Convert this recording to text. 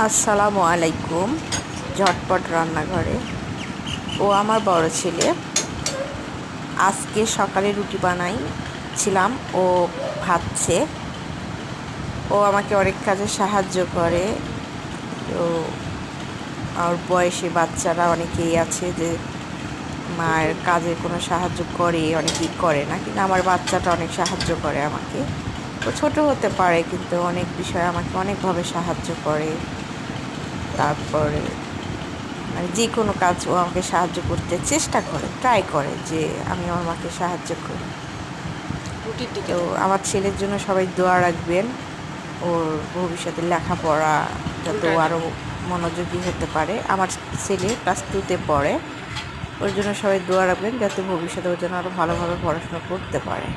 আসসালামু আলাইকুম। ঝটপট রান্নাঘরে। ও আমার বড় ছেলে। আজকে সকালে রুটি বানাইছিলাম, ও ভাজছে। ও আমাকে অনেক কাজে সাহায্য করে। তো আর বয়সী বাচ্চারা অনেকেই আছে যে মায়ের কাজে কোনো সাহায্য করে, অনেকেই করে না, কিন্তু আমার বাচ্চাটা অনেক সাহায্য করে আমাকে। ও ছোট হতে পারে, কিন্তু অনেক বিষয়ে আমাকে অনেকভাবে সাহায্য করে। তারপরে মানে যে কোনো কাজ ও আমাকে সাহায্য করতে চেষ্টা করে, ট্রাই করে যে আমি আমার মাকে সাহায্য করি। তো আমার ছেলের জন্য সবাই দোয়া রাখবেন, ওর ভবিষ্যতে লেখাপড়া যাতে ও আরও মনোযোগী হতে পারে। আমার ছেলে ক্লাস 2-তে পড়ে। ওর জন্য সবাই দোয়া রাখবেন যাতে ভবিষ্যতে ও যেন আরও ভালোভাবে পড়াশোনা করতে পারে।